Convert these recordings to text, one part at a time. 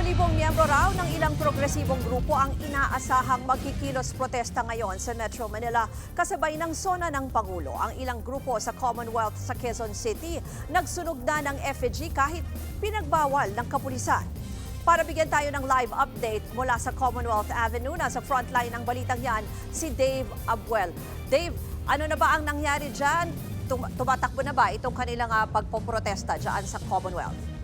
Libo-libong miyembro raw ng ilang progresibong grupo ang inaasahang magkikilos protesta ngayon sa Metro Manila kasabay ng sona ng Pangulo. Ang ilang grupo sa Commonwealth sa Quezon City nagsunog na ng effigy kahit pinagbawal ng kapulisan. Para bigyan tayo ng live update mula sa Commonwealth Avenue, nasa frontline ng balitang yan si Dave Abuel. Dave, ano na ba ang nangyari dyan? Tumatakbo na ba itong kanilang pagpoprotesta dyan sa Commonwealth?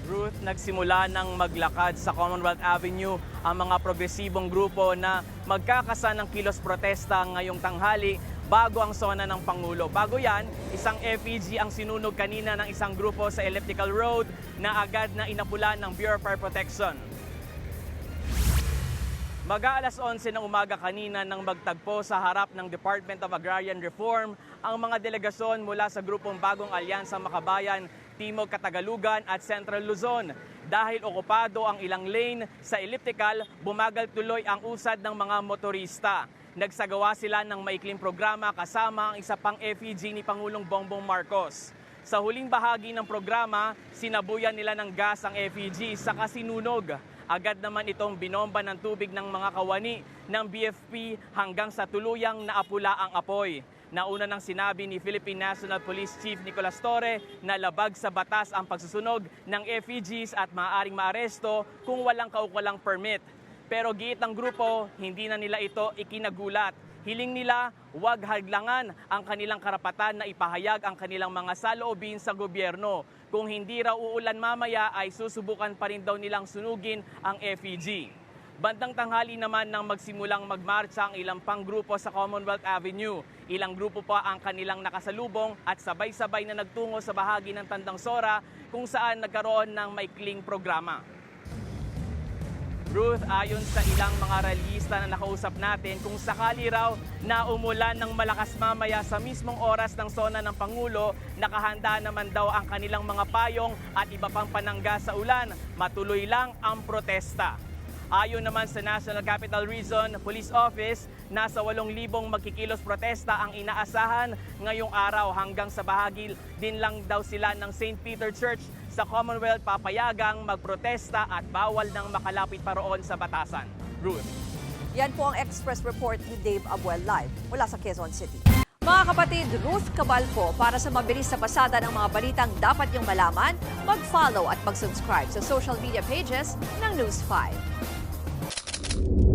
Ruth, nagsimula ng maglakad sa Commonwealth Avenue ang mga progresibong grupo na magkakasa ng kilos protesta ngayong tanghali bago ang sona ng Pangulo. Bago yan, isang effigy ang sinunog kanina ng isang grupo sa Elliptical Road na agad na inapulan ng Bureau of Fire Protection. Mag-aalas 11 ng umaga kanina nang magtagpo sa harap ng Department of Agrarian Reform ang mga delegasyon mula sa grupong Bagong Alyansa Makabayan, Timog Katagalugan at Central Luzon. Dahil okupado ang ilang lane sa elliptical, bumagal tuloy ang usad ng mga motorista. Nagsagawa sila ng maikling programa kasama ang isa pang effigy ni Pangulong Bongbong Marcos. Sa huling bahagi ng programa, sinabuyan nila ng gas ang effigy sa kasinunog. Agad naman itong binomba ng tubig ng mga kawani ng BFP hanggang sa tuluyang naapula ang apoy. Nauna nang sinabi ni Philippine National Police Chief Nicolas Torre na labag sa batas ang pagsusunog ng effigies at maaaring maaresto kung walang kaukulang permit. Pero giit ng grupo, hindi na nila ito ikinagulat. Hiling nila, huwag hadlangan ang kanilang karapatan na ipahayag ang kanilang mga saloobin sa gobyerno. Kung hindi raw uulan mamaya ay susubukan pa rin daw nilang sunugin ang effigy. Bandang tanghali naman nang magsimulang magmarcha ang ilang pang grupo sa Commonwealth Avenue. Ilang grupo pa ang kanilang nakasalubong at sabay-sabay na nagtungo sa bahagi ng Tandang Sora kung saan nagkaroon ng maikling programa. Ruth, ayon sa ilang mga realista na nakausap natin, kung sakali raw na umulan ng malakas mamaya sa mismong oras ng sona ng Pangulo, nakahanda naman daw ang kanilang mga payong at iba pang panangga sa ulan. Matuloy lang ang protesta. Ayon naman sa National Capital Region Police Office, nasa 8,000 magkikilos protesta ang inaasahan ngayong araw. Hanggang sa bahagi din lang daw sila ng St. Peter Church sa Commonwealth papayagang magprotesta at bawal nang makalapit pa roon sa batasan. Ruth. Yan po ang Express Report ni Dave Abuel live mula sa Quezon City. Mga kapatid, Ruth Cabal po para sa mabilis na pasada ng mga balitang dapat niyong malaman, mag-follow at mag-subscribe sa social media pages ng News 5.